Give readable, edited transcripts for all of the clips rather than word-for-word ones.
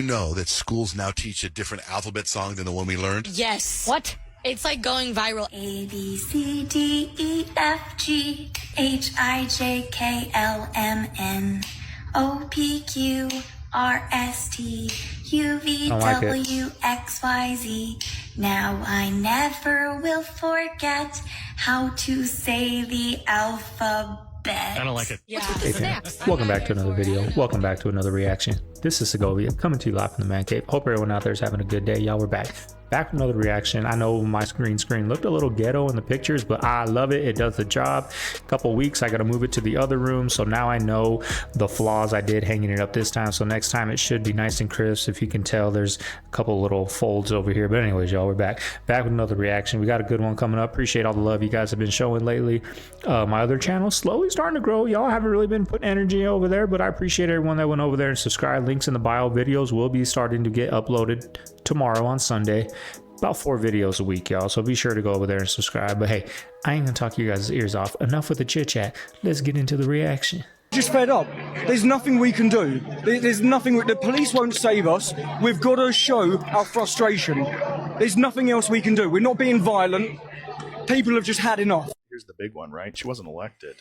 You know that schools now teach a different alphabet song than the one we learned? Yes. What? It's like going viral. A, B, C, D, E, F, G, H, I, J, K, L, M, N, O, P, Q, R, S, T, U, V, W, X, Y, Z. Now I never will forget how to say the alphabet. I don't like it. Yeah. Hey fam, welcome back to another video. Welcome back to another reaction. This is Segovia coming to you live from the man cave. Hope everyone out there is having a good day. Y'all, we're back with another reaction. I know my green screen looked a little ghetto in the pictures, but I love it. It does the job. A couple weeks I got to move it to the other room, so now I know the flaws I did hanging it up this time. So next time it should be nice and crisp. If you can tell, there's a couple little folds over here, but anyways, y'all, we're back with another reaction. We got a good one coming up. Appreciate all the love you guys have been showing lately. My other channel slowly starting to grow. Y'all haven't really been putting energy over there, but I appreciate everyone that went over there and subscribed. Links in the bio. Videos will be starting to get uploaded tomorrow on Sunday. About 4 videos a week, y'all, so be sure to go over there and subscribe. But hey, I ain't gonna talk you guys' ears off. Enough with the chit chat. Let's get into the reaction. Just fed up. There's nothing we can do. There's nothing. The police won't save us. We've got to show our frustration. There's nothing else we can do. We're not being violent. People have just had enough. Here's the big one, right? She wasn't elected,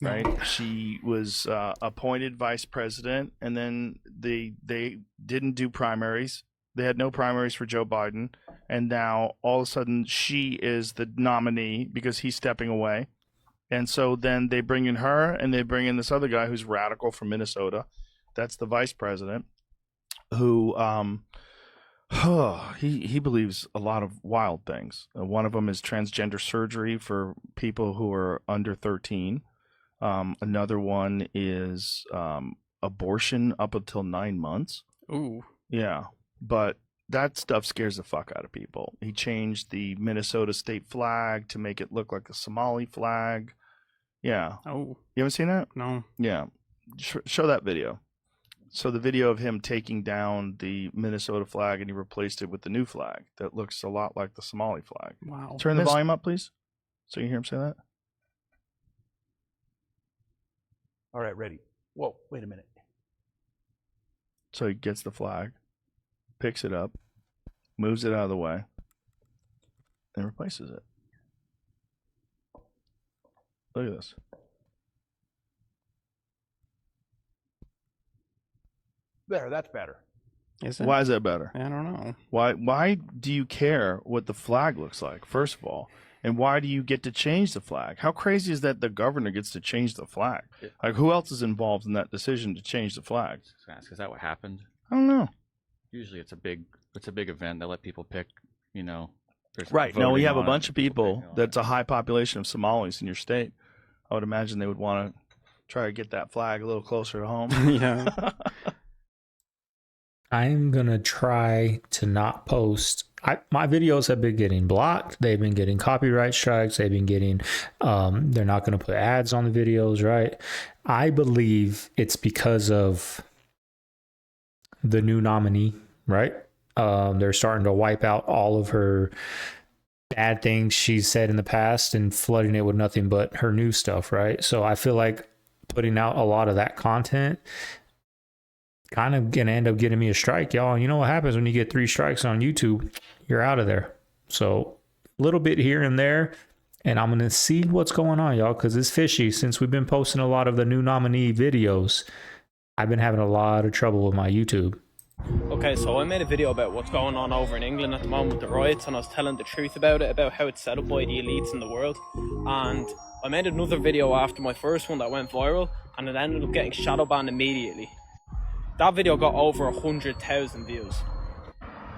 right? She was appointed vice president, and then they didn't do primaries. They had no primaries for Joe Biden, and now all of a sudden she is the nominee because he's stepping away. And so then they bring in her, and they bring in this other guy who's radical from Minnesota. That's the vice president, who he believes a lot of wild things. One of them is transgender surgery for people who are under 13. Another one is abortion up until 9 months. Ooh. Yeah. But that stuff scares the fuck out of people. He changed the Minnesota state flag to make it look like a Somali flag. Yeah. Oh. You haven't seen that? No. Yeah. Show that video. So the video of him taking down the Minnesota flag, and he replaced it with the new flag that looks a lot like the Somali flag. Wow. Turn the volume up, please, so you can hear him say that. All right, ready. Whoa, wait a minute. So he gets the flag, picks it up, moves it out of the way, and replaces it. Look at this. There, that's better. Is it? Why is that better? I don't know. Why do you care what the flag looks like, first of all? And why do you get to change the flag? How crazy is that the governor gets to change the flag? Like, who else is involved in that decision to change the flag? Is that what happened? I don't know. Usually it's a big event. They let people pick, you know. Right. No, we voting have a on it, bunch of people pick, that's a high population of Somalis in your state. I would imagine they would want to try to get that flag a little closer to home. Yeah. I'm gonna try to not post. My videos have been getting blocked. They've been getting copyright strikes. They've been getting, they're not gonna put ads on the videos, right? I believe it's because of the new nominee, right? They're starting to wipe out all of her bad things she's said in the past and flooding it with nothing but her new stuff, right? So I feel like putting out a lot of that content kind of gonna end up getting me a strike, y'all. You know what happens when you get 3 strikes on YouTube? You're out of there. So a little bit here and there, and I'm gonna see what's going on, y'all, because it's fishy. Since we've been posting a lot of the new nominee videos, I've been having a lot of trouble with my YouTube. Okay, so I made a video about what's going on over in England at the moment with the riots, and I was telling the truth about it, about how it's set up by the elites in the world. And I made another video after my first one that went viral, and it ended up getting shadow banned immediately. That video got over 100,000 views.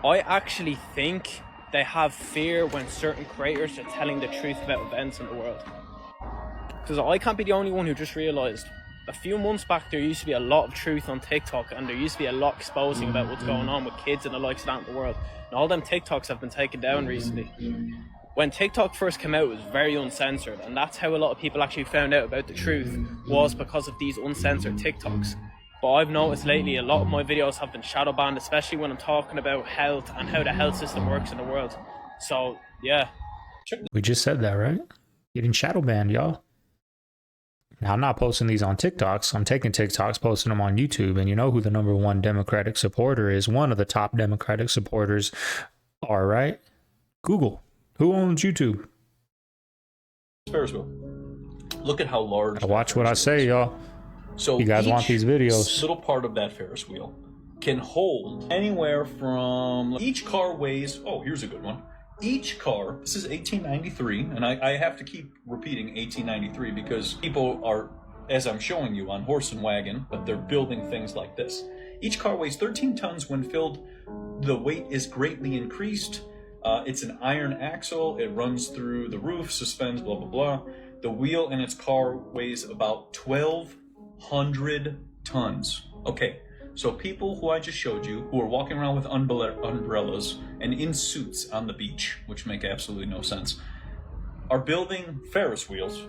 I actually think they have fear when certain creators are telling the truth about events in the world. Because I can't be the only one who just realised a few months back there used to be a lot of truth on TikTok, and there used to be a lot exposing about what's going on with kids and the likes of that in the world. And all them TikToks have been taken down recently. When TikTok first came out, it was very uncensored, and that's how a lot of people actually found out about the truth, was because of these uncensored TikToks. But I've noticed lately a lot of my videos have been shadow banned, especially when I'm talking about health and how the health system works in the world. So yeah. We just said that, right? Getting shadow banned, y'all. Now, I'm not posting these on TikToks. I'm taking TikToks, posting them on YouTube. And you know who the #1 Democratic supporter is? One of the top Democratic supporters are, right? Google. Who owns YouTube? Ferris wheel. Look at how large. Watch what I say, y'all. So you guys want these videos? Little part of that Ferris wheel can hold anywhere from. Each car weighs. Oh, here's a good one. Each car. This is 1893, and I have to keep repeating 1893 because people are, as I'm showing you, on horse and wagon, but they're building things like this. Each car weighs 13 tons when filled. The weight is greatly increased. It's an iron axle. It runs through the roof, suspends, blah, blah, blah. The wheel in its car weighs about 1,200 tons. Okay, so people who I just showed you, who are walking around with umbrellas and in suits on the beach, which make absolutely no sense, are building Ferris wheels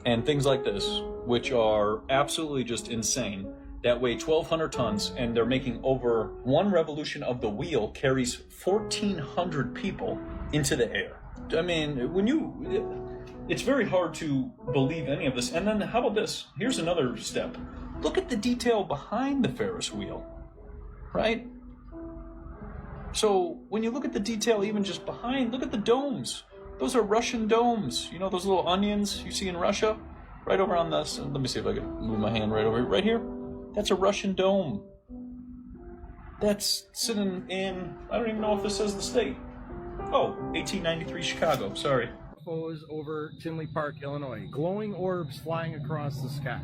and things like this, which are absolutely just insane, that weigh 1,200 tons, and they're making over one revolution of the wheel carries 1,400 people into the air. I mean, it's very hard to believe any of this. And then how about this? Here's another step. Look at the detail behind the Ferris wheel, right? So when you look at the detail even just behind, look at the domes. Those are Russian domes. You know those little onions you see in Russia? Right over on this. Let me see if I can move my hand right over here. Right here. That's a Russian dome. That's sitting in, I don't even know if this says the state. Oh, 1893 Chicago, sorry. UFOs over Tinley Park, Illinois. Glowing orbs flying across the sky.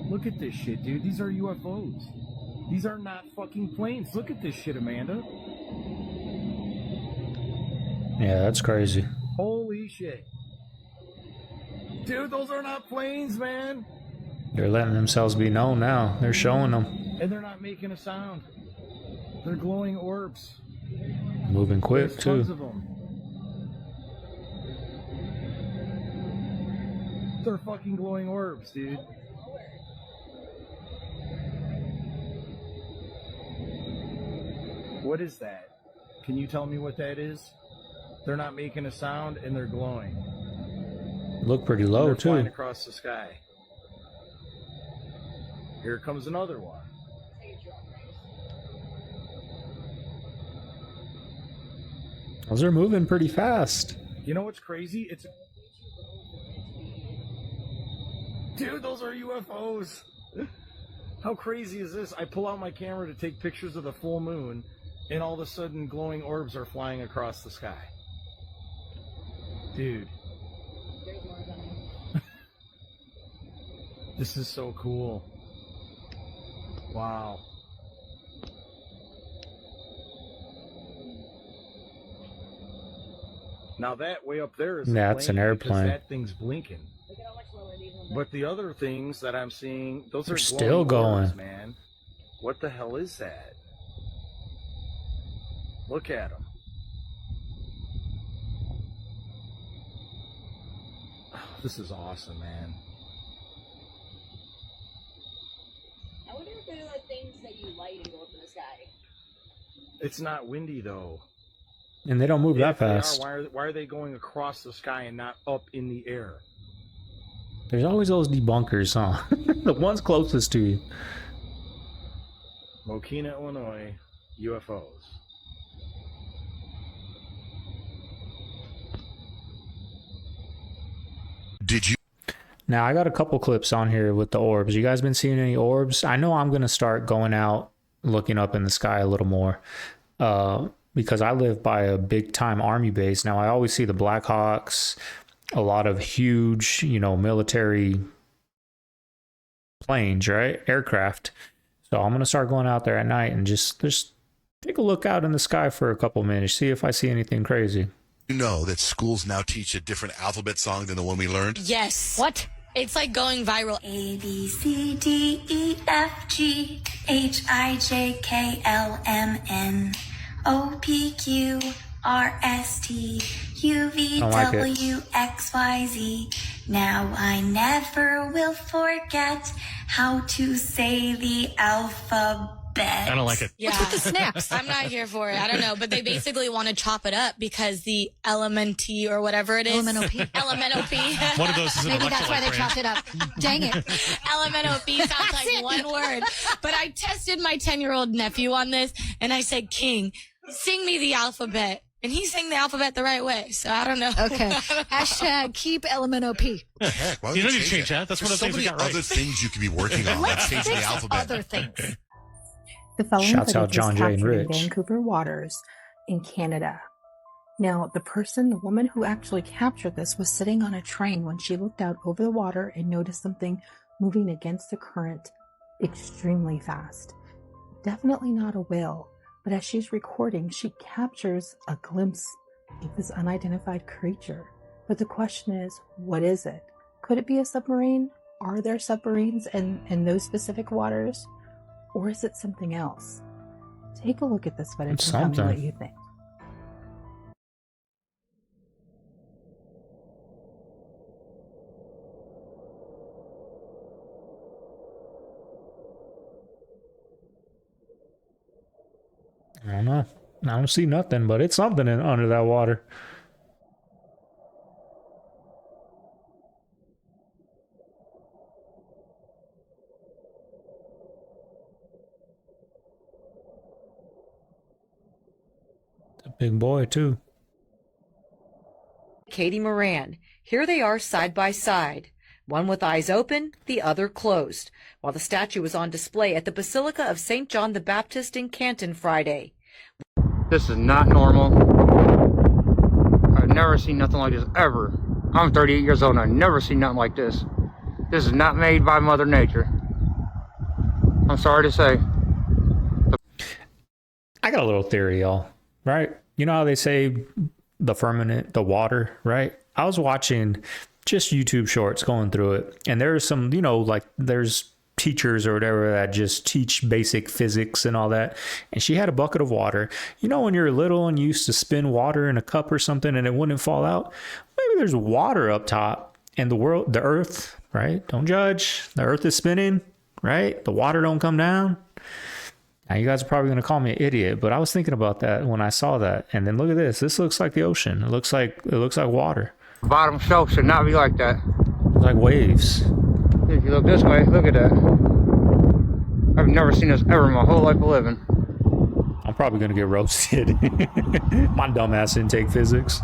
Look at this shit, dude. These are UFOs. These are not fucking planes. Look at this shit, Amanda. Yeah, that's crazy. Holy shit. Dude, those are not planes, man. They're letting themselves be known now. They're showing them. And they're not making a sound. They're glowing orbs. Moving quick, There's too. tons of them. They're fucking glowing orbs, dude. What is that? Can you tell me what that is? They're not making a sound and they're glowing. Look pretty low, they're too. Flying across the sky. Here comes another one. Those are moving pretty fast. You know what's crazy? Dude, those are UFOs. How crazy is this? I pull out my camera to take pictures of the full moon, and all of a sudden glowing orbs are flying across the sky. Dude. This is so cool. Wow. Now that way up there is that's an airplane. that thing's blinking. But the other things that I'm seeing, those are still going, orbs, man. What the hell is that? Look at them. This is awesome, man. I wonder if they're like things that you light and go up in the sky. It's not windy though. And they don't move that fast. Why are they going across the sky and not up in the air? There's always those debunkers, huh? The ones closest to you. Mokina, Illinois, UFOs. Did you? Now, I got a couple clips on here with the orbs. You guys been seeing any orbs? I know I'm going to start going out, looking up in the sky a little more. Because I live by a big time army base. Now, I always see the Blackhawks, a lot of huge, military planes, right? Aircraft. So I'm going to start going out there at night and just take a look out in the sky for a couple minutes, see if I see anything crazy. You know that schools now teach a different alphabet song than the one we learned? Yes. What? It's like going viral. A, B, C, D, E, F, G, H, I, J, K, L, M, N, O, P, Q, R, S, T, U, V, W, X, Y, Z. Now I never will forget how to say the alphabet. I don't like it. Yeah. What's with the snaps? I'm not here for it. I don't know. But they basically want to chop it up because the LMNT or whatever it is. Elemental P. Elemental P. One of those is an Maybe that's electrolyte why they brand. chopped it up. Dang it. Elemental P sounds like one word. But I tested my 10-year-old nephew on this and I said, King, sing me the alphabet. And he sang the alphabet the right way. So I don't know. Okay. Hashtag keep LMNOP. The heck? Why would You don't need to change change that. That's one of There's the things we so got many right. other things you could be working on. Let's Like changing the fix alphabet. other things. The following Shouts out footage John was Jay and captured in Rich. Vancouver waters in Canada. Now, the woman who actually captured this was sitting on a train when she looked out over the water and noticed something moving against the current extremely fast. Definitely not a whale, but as she's recording, she captures a glimpse of this unidentified creature. But the question is, what is it? Could it be a submarine? Are there submarines in those specific waters? Or is it something else? Take a look at this footage It's and tell me what something. you think. I don't know. I don't see nothing, but it's something under that water. It's a big boy, too. Katie Moran. Here they are side by side, one with eyes open, the other closed, while the statue was on display at the Basilica of St. John the Baptist in Canton Friday. This is not normal. I've never seen nothing like this ever. I'm 38 years old and I've never seen nothing like this. This is not made by Mother Nature. I'm sorry to say. I got a little theory, y'all. Right? You know how they say the firmament, the water, right? I was watching just YouTube shorts going through it, and there's some, you know, like there's teachers or whatever that just teach basic physics and all that. And she had a bucket of water. You know, when you're little and you used to spin water in a cup or something and it wouldn't fall out? Maybe there's water up top and the earth, right? Don't judge. The earth is spinning, right? The water don't come down. Now you guys are probably going to call me an idiot, but I was thinking about that when I saw that. And then look at this. This looks like the ocean. It looks like water. The bottom shelf should not be like that. It's like waves. If you look this way, look at that. I've never seen this ever in my whole life of living. I'm probably going to get roasted. My dumb ass didn't take physics.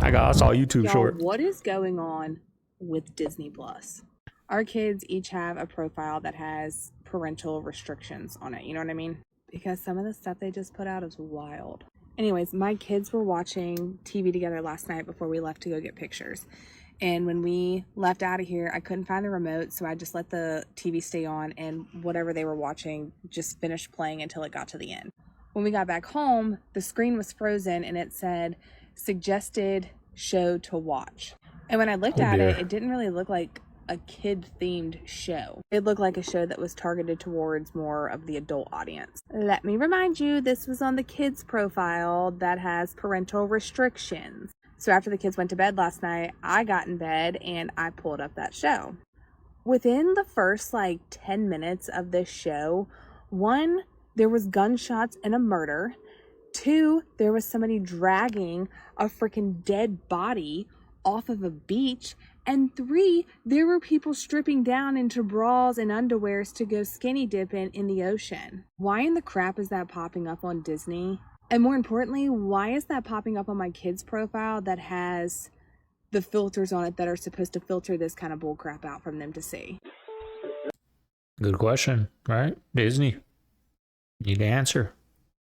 I saw a YouTube Y'all, short. what is going on with Disney Plus? Our kids each have a profile that has parental restrictions on it. You know what I mean? Because some of the stuff they just put out is wild. Anyways, my kids were watching TV together last night before we left to go get pictures. And when we left out of here, I couldn't find the remote, so I just let the TV stay on, and whatever they were watching just finished playing until it got to the end. When we got back home, the screen was frozen and it said, suggested show to watch. And when I looked at it, it didn't really look like a kid-themed show. It looked like a show that was targeted towards more of the adult audience. Let me remind you, this was on the kids' profile that has parental restrictions. So after the kids went to bed last night, I got in bed and I pulled up that show. Within the first 10 minutes of this show, 1, there was gunshots and a murder. 2, there was somebody dragging a freaking dead body off of a beach. And 3, there were people stripping down into bras and underwears to go skinny dipping in the ocean. Why in the crap is that popping up on Disney? And more importantly, why is that popping up on my kid's profile that has the filters on it that are supposed to filter this kind of bullcrap out from them to see? Good question, right? Disney. Need to answer.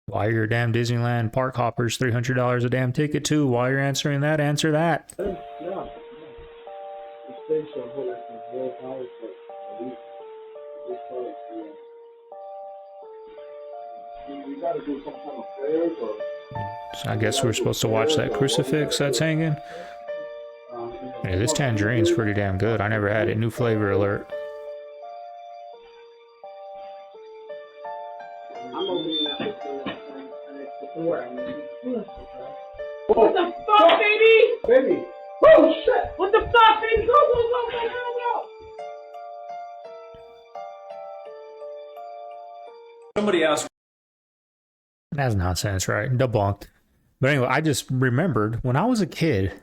Why are your damn Disneyland park hoppers $300 a damn ticket too? While you're answering that, answer that. So I guess we're supposed to watch that crucifix that's hanging. Yeah, this tangerine's pretty damn good. I never had it. New flavor alert. What the fuck, baby? Baby. Oh shit! What the fuck, baby? Go, go, go, go, go, Somebody asked. That's nonsense, right? Debunked. But anyway, I just remembered when I was a kid,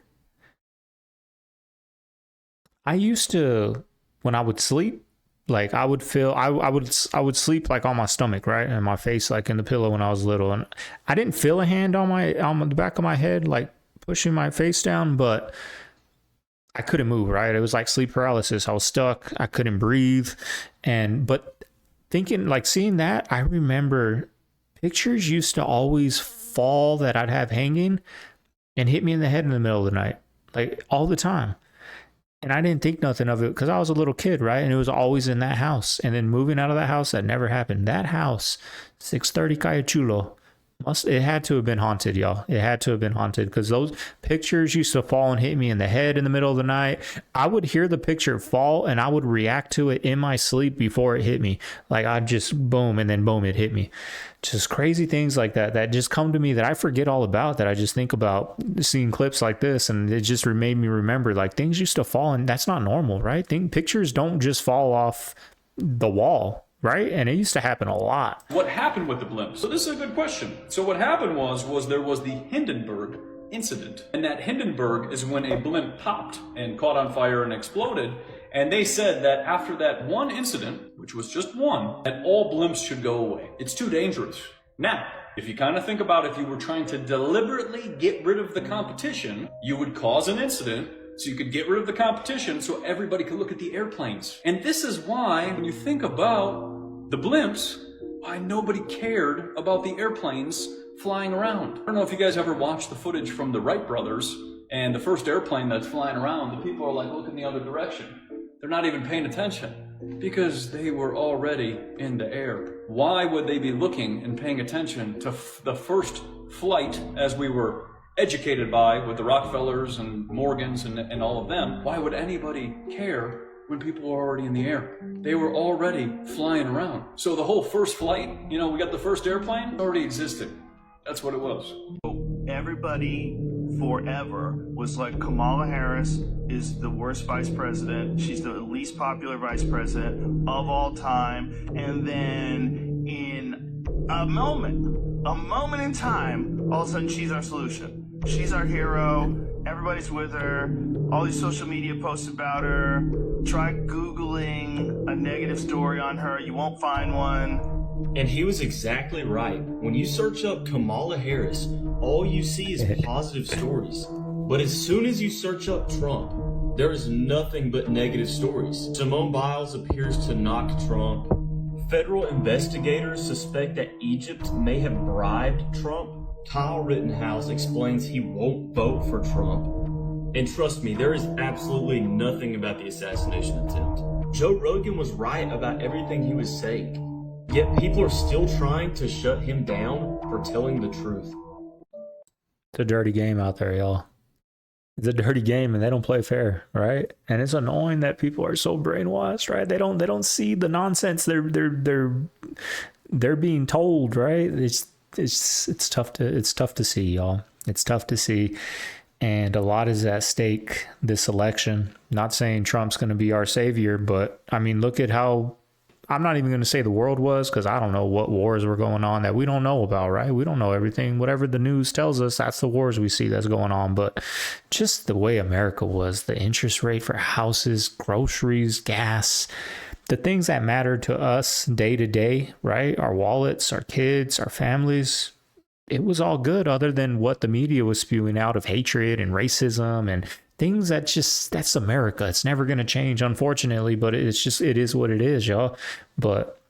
I used to, when I would sleep, like I would feel, I would sleep like on my stomach, right, and my face like in the pillow when I was little, and I didn't feel a hand on the back of my head like pushing my face down, but I couldn't move, right? It was like sleep paralysis. I was stuck. I couldn't breathe, but thinking like seeing that, I remember pictures used to always fall that I'd have hanging and hit me in the head in the middle of the night, like all the time. And I didn't think nothing of it because I was a little kid, right? And it was always in that house. And then moving out of that house, that never happened. That house, 630 Calle Chulo, it had to have been haunted, y'all. It had to have been haunted because those pictures used to fall and hit me in the head in the middle of the night. I would hear the picture fall and I would react to it in my sleep before it hit me. Like I'd just boom, and then boom, it hit me. Just crazy things like that just come to me that I forget all about, that I just think about seeing clips like this, and it just made me remember like things used to fall, and that's not normal, right? Pictures don't just fall off the wall. Right? And it used to happen a lot. What happened with the blimp? So this is a good question. So what happened was there was the Hindenburg incident. And that Hindenburg is when a blimp popped and caught on fire and exploded. And they said that after that one incident, which was just one, that all blimps should go away. It's too dangerous. Now, if you kind of think about if you were trying to deliberately get rid of the competition, you would cause an incident so you could get rid of the competition so everybody could look at the airplanes. And this is why, when you think about the blimps, why nobody cared about the airplanes flying around. I don't know if you guys ever watched the footage from the Wright brothers, and the first airplane that's flying around, the people are like looking the other direction. They're not even paying attention because they were already in the air. Why would they be looking and paying attention to the first flight as we were educated by with the Rockefellers and Morgans and all of them? Why would anybody care when people were already in the air? They were already flying around. So the whole first flight, we got the first airplane, already existed. That's what it was. Everybody forever was like, Kamala Harris is the worst vice president. She's the least popular vice president of all time. And then in a moment in time, all of a sudden she's our solution. She's our hero. Everybody's with her. All these social media posts about her. Try Googling a negative story on her. You won't find one. And he was exactly right. When you search up Kamala Harris, all you see is positive stories. But as soon as you search up Trump, there is nothing but negative stories. Simone Biles appears to knock Trump. Federal investigators suspect that Egypt may have bribed Trump. Kyle Rittenhouse explains he won't vote for Trump. And trust me, there is absolutely nothing about the assassination attempt. Joe Rogan was right about everything he was saying. Yet people are still trying to shut him down for telling the truth. It's a dirty game out there, y'all. It's a dirty game, and they don't play fair, right? And it's annoying that people are so brainwashed, right? They don't see the nonsense they're being told, right? It's tough to see, y'all. It's tough to see, and a lot is at stake this election. Not saying Trump's going to be our savior, but I mean, look at how, I'm not even going to say the world was, because I don't know what wars were going on that we don't know about, right? We don't know everything. Whatever the news tells us, that's the wars we see that's going on. But just the way America was, the interest rate for houses, groceries, gas, the things that matter to us day to day, right? Our wallets, our kids, our families, it was all good other than what the media was spewing out of hatred and racism and things that's America. It's never going to change, unfortunately, but it is what it is, y'all. But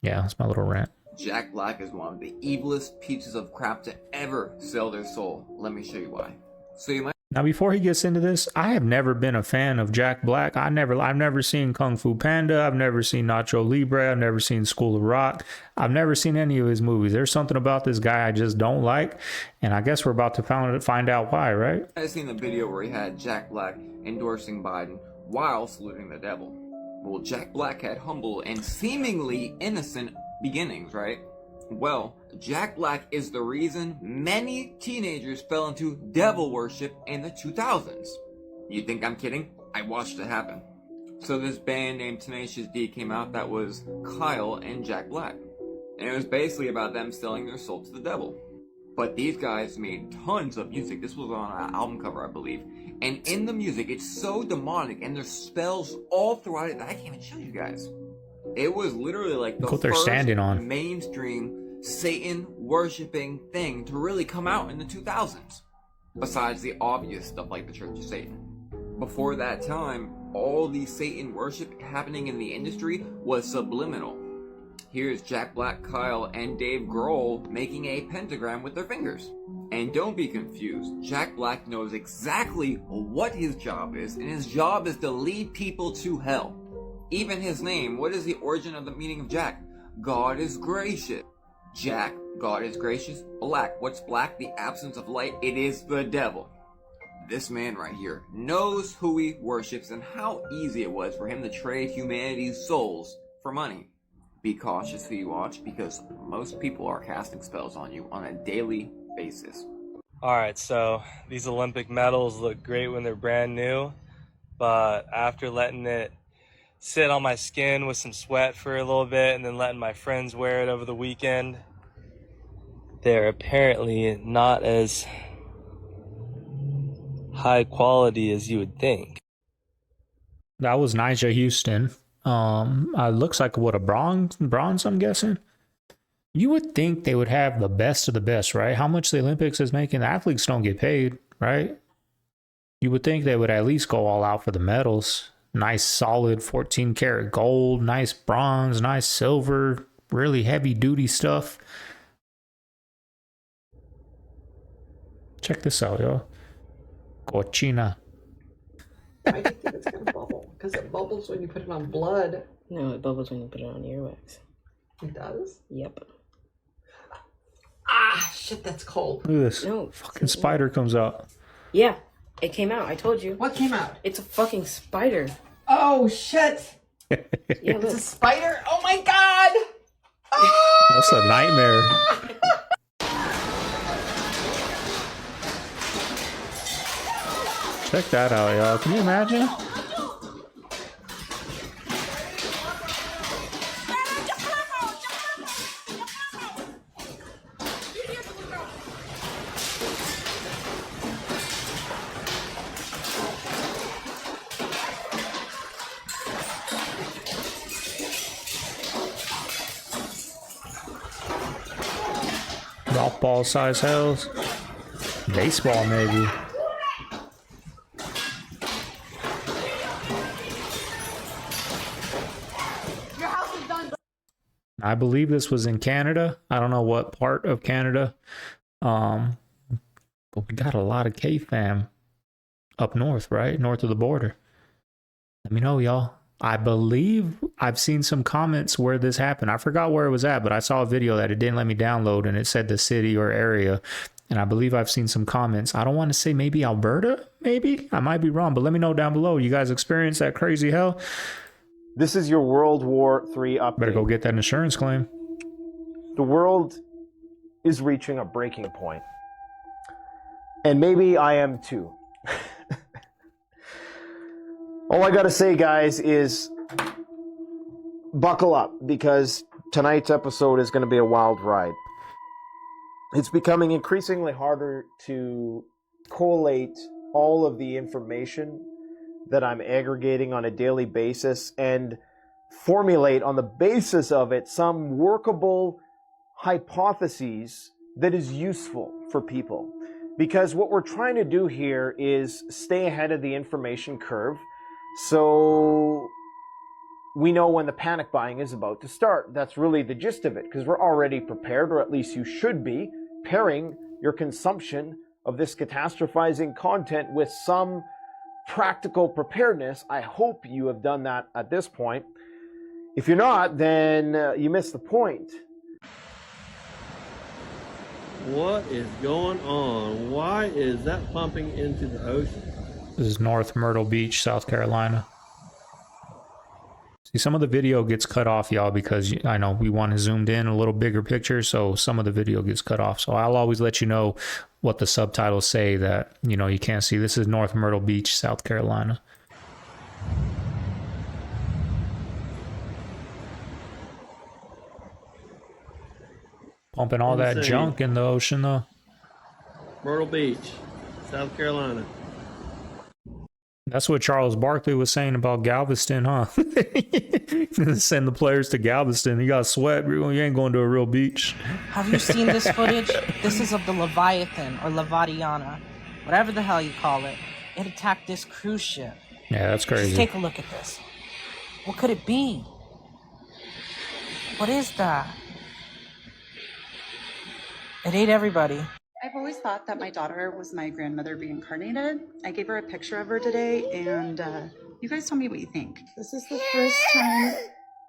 yeah, that's my little rant. Jack Black is one of the evilest pieces of crap to ever sell their soul. Let me show you why. So you might. Now, before he gets into this, I have never been a fan of Jack Black. I've never seen Kung Fu Panda. I've never seen Nacho Libre. I've never seen School of Rock. I've never seen any of his movies. There's something about this guy I just don't like, and I guess we're about to find out why, right? I've seen the video where he had Jack Black endorsing Biden while saluting the devil. Well, Jack Black had humble and seemingly innocent beginnings, right? Well, Jack Black is the reason many teenagers fell into devil worship in the 2000s. You think I'm kidding? I watched it happen. So this band named Tenacious D came out that was Kyle and Jack Black. And it was basically about them selling their soul to the devil. But these guys made tons of music. This was on an album cover, I believe. And in the music, it's so demonic, and there's spells all throughout it that I can't even show you guys. It was literally like the What they're first standing on. mainstream Satan worshipping thing to really come out in the 2000s. Besides the obvious stuff like the Church of Satan. Before that time, all the Satan worship happening in the industry was subliminal. Here's Jack Black, Kyle, and Dave Grohl making a pentagram with their fingers. And don't be confused, Jack Black knows exactly what his job is, and his job is to lead people to hell. Even his name, what is the origin of the meaning of Jack? God is gracious. Jack, God is gracious. Black, what's black? The absence of light. It is the devil. This man right here knows who he worships and how easy it was for him to trade humanity's souls for money. Be cautious who you watch, because most people are casting spells on you on a daily basis. Alright, so these Olympic medals look great when they're brand new, but after letting it sit on my skin with some sweat for a little bit and then letting my friends wear it over the weekend, they're apparently not as high quality as you would think. That was Nija Houston. Looks like what, a bronze, I'm guessing. You would think they would have the best of the best, right? How much the Olympics is making, the athletes don't get paid, right? You would think they would at least go all out for the medals. Nice solid 14 karat gold, nice bronze, nice silver, really heavy duty stuff. Check this out, yo. Cochina. I think it's gonna bubble because it bubbles when you put it on blood. No, it bubbles when you put it on earwax. It does? Yep. Ah, shit, that's cold. Look at this. No, fucking spider comes out. Yeah, it came out. I told you. What came out? It's a fucking spider. Oh, shit. Yeah, It's look. a spider? Oh my god! Oh! That's a nightmare. Check that out, y'all. Can you imagine? Golf ball size hells. Baseball, maybe. I believe this was in Canada. I don't know what part of Canada. But we got a lot of CaveFam up north, right? North of the border. Let me know, y'all. I believe I've seen some comments where this happened. I forgot where it was at, but I saw a video that it didn't let me download and it said the city or area. And I believe I've seen some comments. I don't want to say maybe Alberta, maybe. I might be wrong, but let me know down below. You guys experienced that crazy hell? This is your World War III update. Better go get that insurance claim. The world is reaching a breaking point. And maybe I am too. All I gotta say, guys, is buckle up, because tonight's episode is gonna be a wild ride. It's becoming increasingly harder to collate all of the information that I'm aggregating on a daily basis and formulate on the basis of it some workable hypotheses that is useful for people. Because what we're trying to do here is stay ahead of the information curve, so we know when the panic buying is about to start. That's really the gist of it, because we're already prepared, or at least you should be, pairing your consumption of this catastrophizing content with some practical preparedness. I hope you have done that at this point. If you're not, then you missed the point. What is going on? Why is that pumping into the ocean? This is North Myrtle Beach, South Carolina. See, some of the video gets cut off, y'all, because I know we want to zoomed in a little bigger picture, so some of the video gets cut off. So I'll always let you know what the subtitles say that, you know, you can't see. This is North Myrtle Beach, South Carolina. Pumping all that Insane. junk in the ocean, though. Myrtle Beach, South Carolina. That's what Charles Barkley was saying about Galveston, huh? Send the players to Galveston. You got sweat. You ain't going to a real beach. Have you seen this footage? This is of the Leviathan or Levadiana, whatever the hell you call it. It attacked this cruise ship. Yeah, that's crazy. Just take a look at this. What could it be? What is that? It ate everybody. I've always thought that my daughter was my grandmother reincarnated. I gave her a picture of her today, and you guys tell me what you think. This is the first time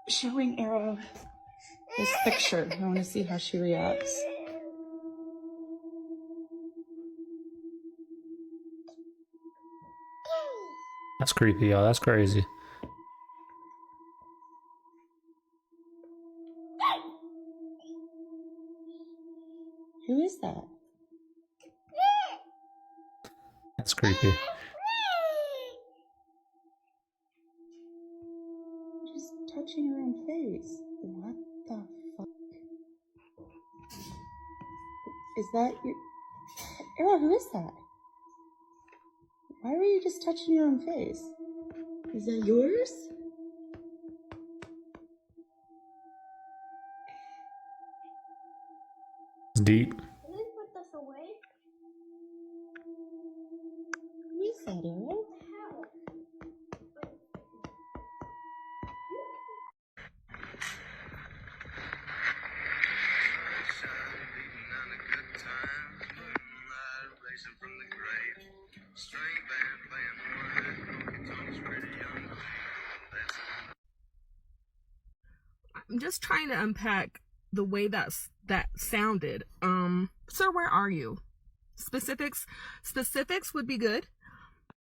showing Arrow this picture. I want to see how she reacts. That's creepy, y'all. That's crazy. Who is that? That's creepy. Just touching her own face. What the fuck? Is that your... Arrow, who is that? Why were you just touching your own face? Is that yours? It's deep. Can they put this away? Who is that, Arrow? I'm just trying to unpack the way that sounded. Sir, where are you? Specifics would be good.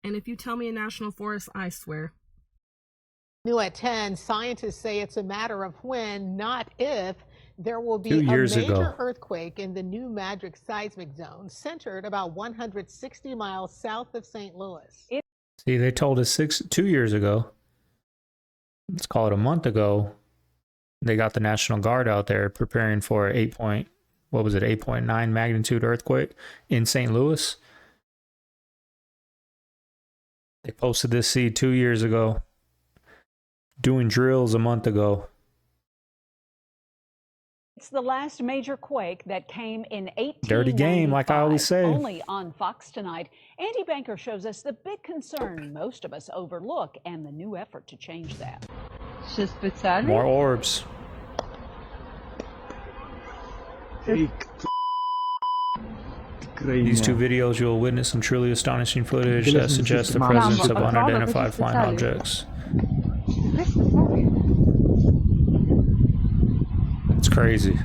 And if you tell me a national forest, I swear. New at 10, scientists say it's a matter of when, not if, there will be 2 a years major ago. earthquake in the New Madrid seismic zone, centered about 160 miles south of St. Louis. See, they told us 2 years ago. Let's call it a month ago. They got the National Guard out there preparing for 8.9 magnitude earthquake in St. Louis. They posted this seed 2 years ago. Doing drills a month ago. It's the last major quake that came in 1895. Dirty game, like I always say. Only on Fox Tonight, Andy Banker shows us the big concern most of us overlook and the new effort to change that. More orbs. These two videos, you'll witness some truly astonishing footage that suggests the presence of unidentified flying objects. It's crazy.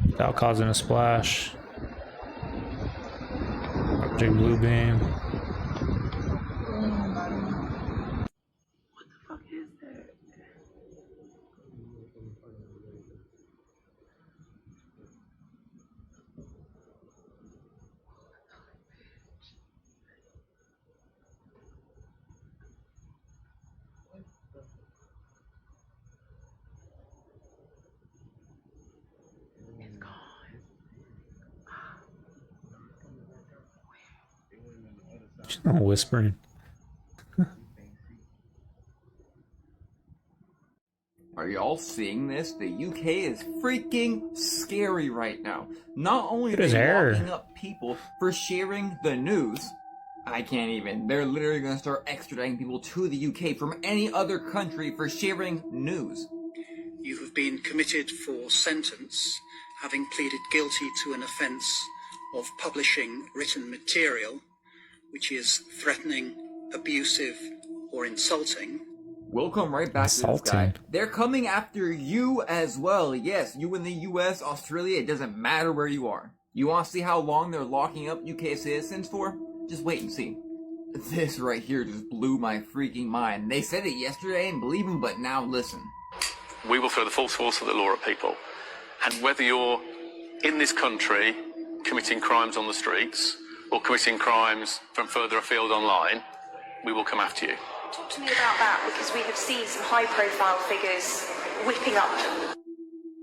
Without causing a splash. Big blue beam. She's not whispering. Are y'all seeing this? The UK is freaking scary right now. Not only are Look at his they hair. locking up people for sharing the news, I can't even. They're literally going to start extraditing people to the UK from any other country for sharing news. You have been committed for sentence, having pleaded guilty to an offence of publishing written material which is threatening, abusive, or insulting. We'll come right back to this guy. They're coming after you as well. Yes, you in the US, Australia, it doesn't matter where you are. You want to see how long they're locking up UK citizens for? Just wait and see. This right here just blew my freaking mind. They said it yesterday and believe them, but now listen. We will throw the full force of the law at people. And whether you're in this country committing crimes on the streets or committing crimes from further afield online, we will come after you. Talk to me about that, because we have seen some high-profile figures whipping up.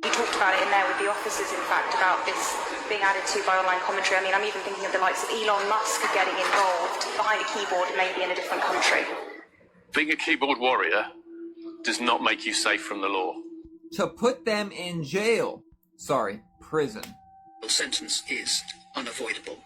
You talked about it in there with the officers, in fact, about this being added to by online commentary. I mean, I'm even thinking of the likes of Elon Musk getting involved behind a keyboard, maybe in a different country. Being a keyboard warrior does not make you safe from the law. To put them in jail. Sorry, prison. The sentence is unavoidable.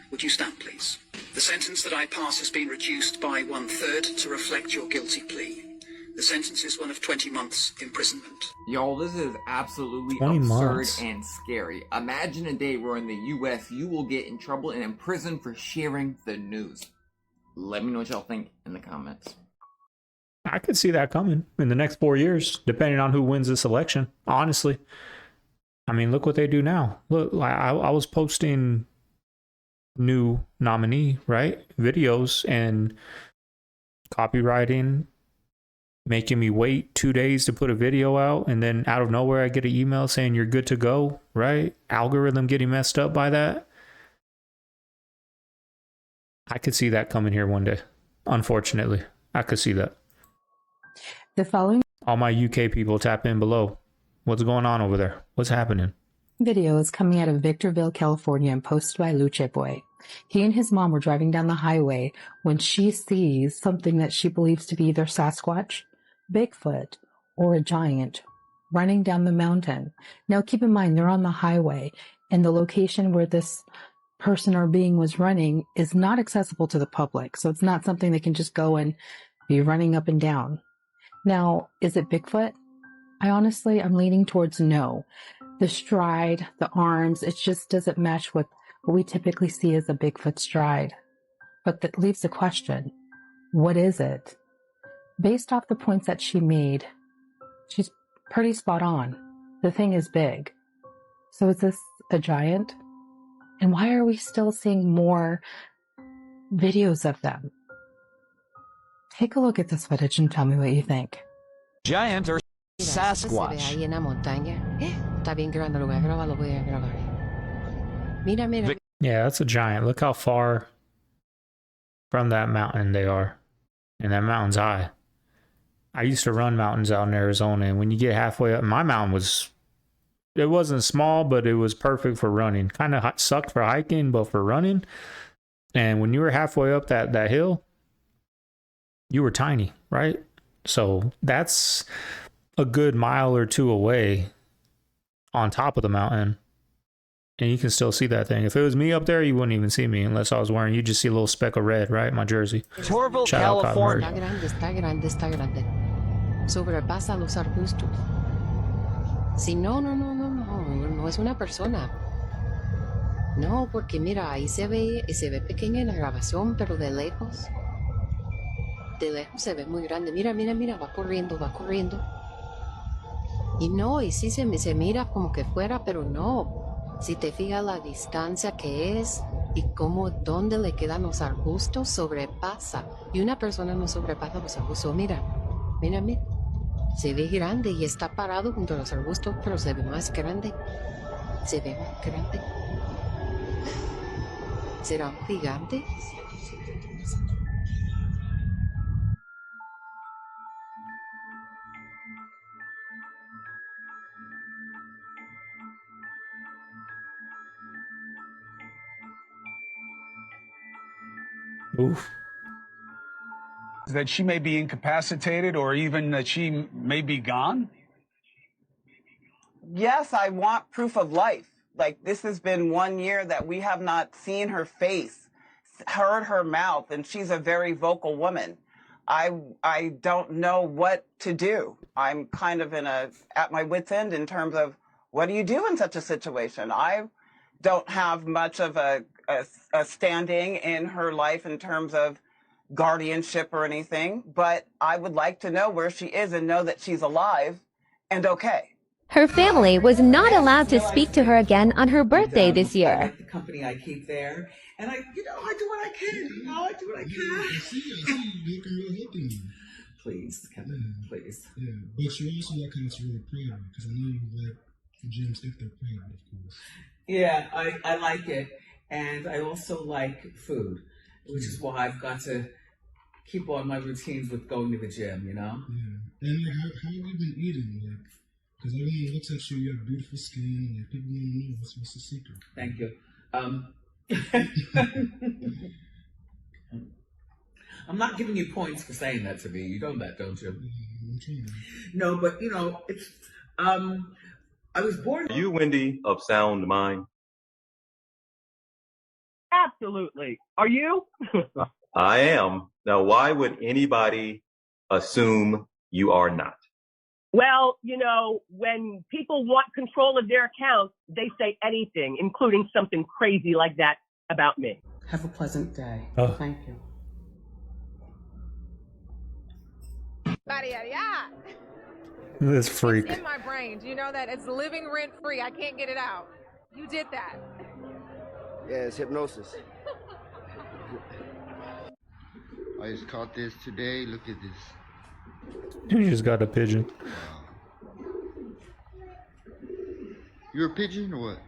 Would you stand, please? The sentence that I pass has been reduced by 1/3 to reflect your guilty plea. The sentence is one of 20 months imprisonment. Y'all, this is absolutely 20 absurd months. and scary. Imagine a day where in the US you will get in trouble and in prison for sharing the news. Let me know what y'all think in the comments. I could see that coming in the next 4 years, depending on who wins this election. Honestly, I mean, look what they do now. Look, I was posting new nominee, right, videos, and copywriting making me wait 2 days to put a video out, and then out of nowhere I get an email saying you're good to go, right? Algorithm getting messed up by that. I could see that coming here one day. Unfortunately, I could see that. The following All my UK people, tap in below. What's going on over there? What's happening? video is coming out of Victorville, California, and posted by Luce Boy. He and his mom were driving down the highway when she sees something that she believes to be either Sasquatch, Bigfoot, or a giant running down the mountain. Now keep in mind, they're on the highway, and the location where this person or being was running is not accessible to the public, so it's not something they can just go and be running up and down. Now, is it Bigfoot? I'm leaning towards no. The stride, the arms, it just doesn't match with what we typically see as a Bigfoot stride. But that leaves the question, what is it? Based off the points that she made, she's pretty spot on. The thing is big. So is this a giant? And why are we still seeing more videos of them? Take a look at this footage and tell me what you think. Giant or Sasquatch? Yeah, that's a giant. Look how far from that mountain they are. And that mountain's high. I used to run mountains out in Arizona, and when you get halfway up, my mountain it wasn't small, but it was perfect for running. Kind of sucked for hiking, but for running. And when you were halfway up that hill, you were tiny, right? So that's a good mile or two away on top of the mountain. And you can still see that thing. If it was me up there, you wouldn't even see me unless I was wearing, you just see a little speck of red, right? My jersey. Torville, Shout out California. Está grande. Sobrepasa los arbustos. Si no es una persona. No, porque mira, ahí se ve pequeña en la grabación, pero de lejos se ve muy grande. Mira, va corriendo. Y no, y sí se mira como que fuera, pero no. Si te fijas la distancia que es y dónde le quedan los arbustos, sobrepasa. Y una persona no sobrepasa los arbustos. Mira. Se ve grande y está parado junto a los arbustos, pero se ve más grande. ¿Serán gigantes? Oof. That she may be incapacitated or even that she may be gone? Yes, I want proof of life. Like, this has been 1 year that we have not seen her face, heard her mouth, and she's a very vocal woman. I don't know what to do. I'm kind of at my wit's end in terms of what do you do in such a situation? I don't have much of a standing in her life in terms of guardianship or anything, but I would like to know where she is and know that she's alive and okay. Her family was not allowed to speak to her again on her birthday this year. I like the company I keep there, and I do what I can. I do what I can. Please, Kevin, please. Yeah, but you also like how it's really proud, because I know you like the gyms if they're proud, of course. Yeah, I like it, and I also like food, which is why I've got to keep on my routines with going to the gym, you know? Yeah. And like, how have you been eating? Like, because everyone looks at you, you have beautiful skin, like people want to know what's the secret. Thank you. I'm not giving you points for saying that to me. You know that, don't you? No, but you know, it's I was born. Are you Wendy of sound mind? Absolutely. Are you? I am. Now, why would anybody assume you are not? Well, you know, when people want control of their accounts, they say anything, including something crazy like that about me. Have a pleasant day. Oh. Thank you. This freak. It's in my brain. Do you know that? It's living rent free. I can't get it out. You did that. Yeah, it's hypnosis. I just caught this today. Look at this. You just got a pigeon. You're a pigeon or what?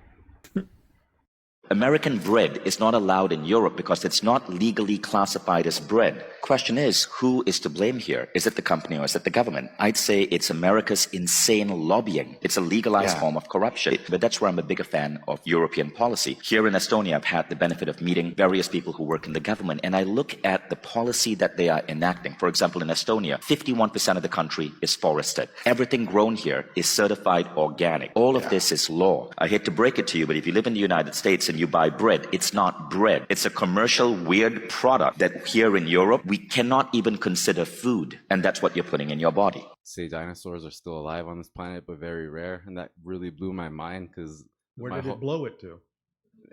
American bread is not allowed in Europe because it's not legally classified as bread. Question is, who is to blame here? Is it the company or is it the government? I'd say it's America's insane lobbying. It's a legalized form of corruption. But that's where I'm a bigger fan of European policy. Here in Estonia, I've had the benefit of meeting various people who work in the government, and I look at the policy that they are enacting. For example, in Estonia, 51% of the country is forested. Everything grown here is certified organic. All of this is law. I hate to break it to you, but if you live in the United States and you buy bread, it's not bread. It's a commercial, weird product that here in Europe, we cannot even consider food. And that's what you're putting in your body. Say dinosaurs are still alive on this planet, but very rare. And that really blew my mind because... Where did it blow it to?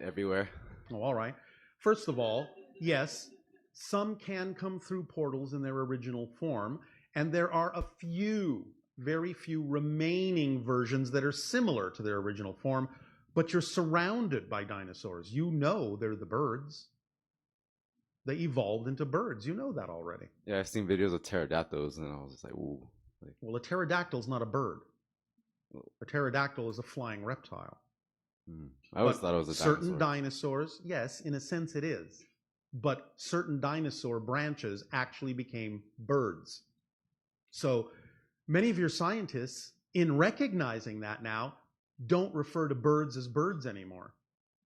Everywhere. Oh, all right. First of all, yes, some can come through portals in their original form, and there are a few, very few remaining versions that are similar to their original form, but you're surrounded by dinosaurs. You know they're the birds. They evolved into birds. You know that already. Yeah, I've seen videos of pterodactyls, and I was just like, ooh. Well, a pterodactyl is not a bird. A pterodactyl is a flying reptile. I always thought it was a dinosaur. Certain dinosaurs, yes, in a sense it is. But certain dinosaur branches actually became birds. So many of your scientists, in recognizing that now, don't refer to birds as birds anymore.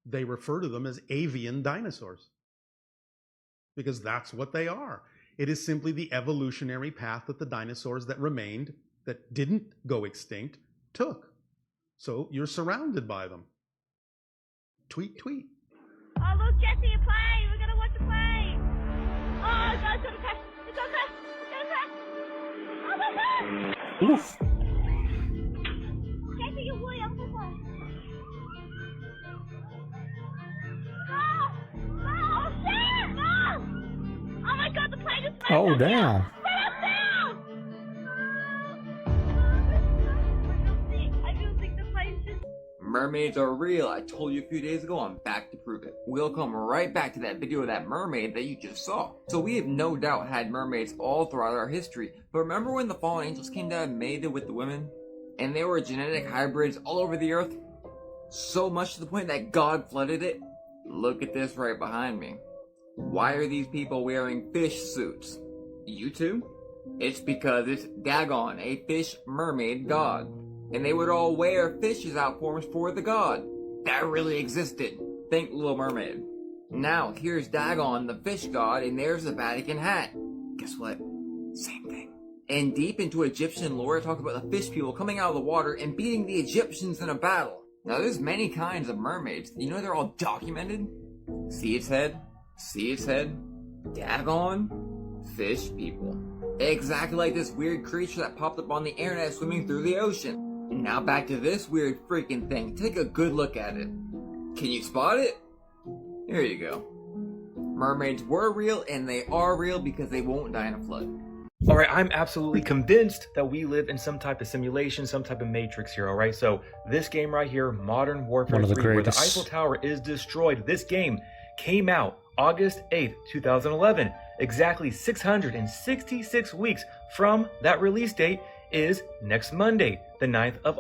They refer to them as avian dinosaurs. Because that's what they are. It is simply the evolutionary path that the dinosaurs that remained, that didn't go extinct, took. So you're surrounded by them. Tweet, tweet. Oh, look, Jesse, a plane. We're going to watch a plane. Oh, it's going to crash. It's going to crash. It's going to crash. Oh, my God. Oof. Jesse, you're way up the phone. No. No. Oh, shit. No. Oh, my God, the plane is flying. Oh, damn. Mermaids are real. I told you a few days ago, I'm back to prove it. We'll come right back to that video of that mermaid that you just saw. So we have no doubt had mermaids all throughout our history. But remember when the fallen angels came down and mated with the women? And they were genetic hybrids all over the earth? So much to the point that God flooded it? Look at this right behind me. Why are these people wearing fish suits? You too? It's because it's Dagon, a fish mermaid god. And they would all wear fishes out forms for the god. That really existed. Think Little Mermaid. Now, here's Dagon, the fish god, and there's the Vatican hat. Guess what? Same thing. And deep into Egyptian lore, it talks about the fish people coming out of the water and beating the Egyptians in a battle. Now, there's many kinds of mermaids. You know they're all documented? See its head? See its head? Dagon? Fish people. Exactly like this weird creature that popped up on the internet swimming through the ocean. Now back to this weird freaking thing. Take a good look at it. Can you spot it? Here you go. Mermaids were real and they are real because they won't die in a flood. Alright, I'm absolutely convinced that we live in some type of simulation, some type of matrix here, alright? So this game right here, Modern Warfare 3, where the Eiffel Tower is destroyed. This game came out August 8th, 2011. Exactly 666 weeks from that release date is next Monday, the 9th of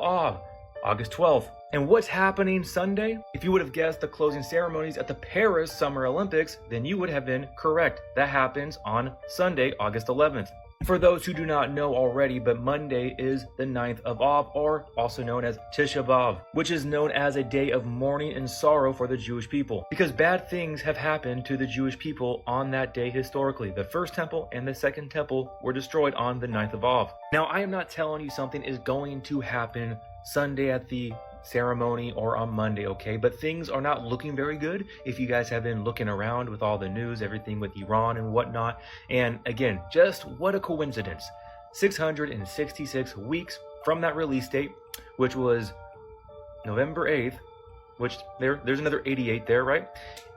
August 12th. And what's happening Sunday? If you would have guessed the closing ceremonies at the Paris Summer Olympics, then you would have been correct. That happens on Sunday, August 11th. For those who do not know already, but Monday is the 9th of Av, or also known as Tisha B'Av, which is known as a day of mourning and sorrow for the Jewish people, because bad things have happened to the Jewish people on that day historically. The first temple and the second temple were destroyed on the 9th of Av. Now, I am not telling you something is going to happen Sunday at the ceremony or on Monday, okay? But things are not looking very good if you guys have been looking around with all the news, everything with Iran and whatnot. And again, just what a coincidence. 666 weeks from that release date, which was November 8th, which there's another 88 there, right?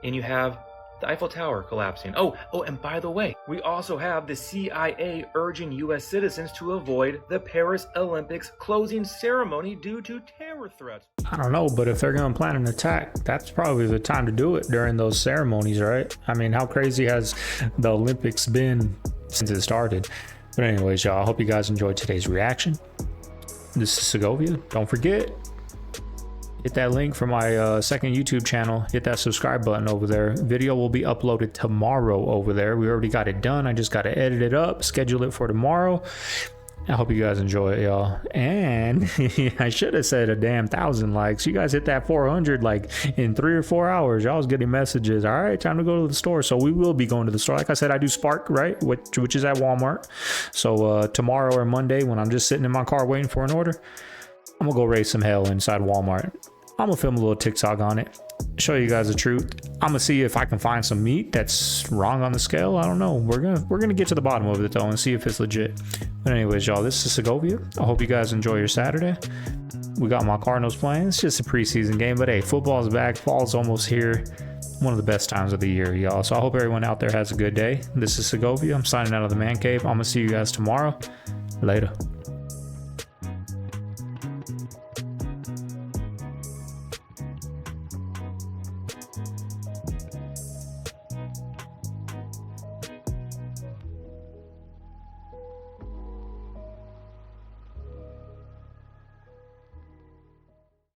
And you have the Eiffel Tower collapsing. Oh, and by the way, we also have the CIA urging U.S. citizens to avoid the Paris Olympics closing ceremony due to terror threats. I don't know, but if they're going to plan an attack, that's probably the time to do it during those ceremonies, right? I mean, how crazy has the Olympics been since it started? But anyways, y'all, I hope you guys enjoyed today's reaction. This is Segovia. Don't forget, hit that link for my second YouTube channel. Hit that subscribe button over there. Video will be uploaded tomorrow over there. We already got it done. I just got to edit it up, schedule it for tomorrow. I hope you guys enjoy it, y'all. And I should have said a damn 1,000 likes. You guys hit that 400 like in 3 or 4 hours. Y'all was getting messages. All right, time to go to the store. So we will be going to the store. Like I said, I do Spark, right? Which is at Walmart. So tomorrow or Monday, when I'm just sitting in my car waiting for an order, I'm gonna go raise some hell inside Walmart. I'm gonna film a little TikTok on it, show you guys the truth. I'm gonna see if I can find some meat that's wrong on the scale. I don't know. We're gonna get to the bottom of it though and see if it's legit. But anyways, y'all, this is Segovia. I hope you guys enjoy your Saturday. We got my Cardinals playing. It's just a preseason game, but hey, football's back. Fall's almost here. One of the best times of the year, y'all. So I hope everyone out there has a good day. This is Segovia. I'm signing out of the man cave. I'm gonna see you guys tomorrow. Later.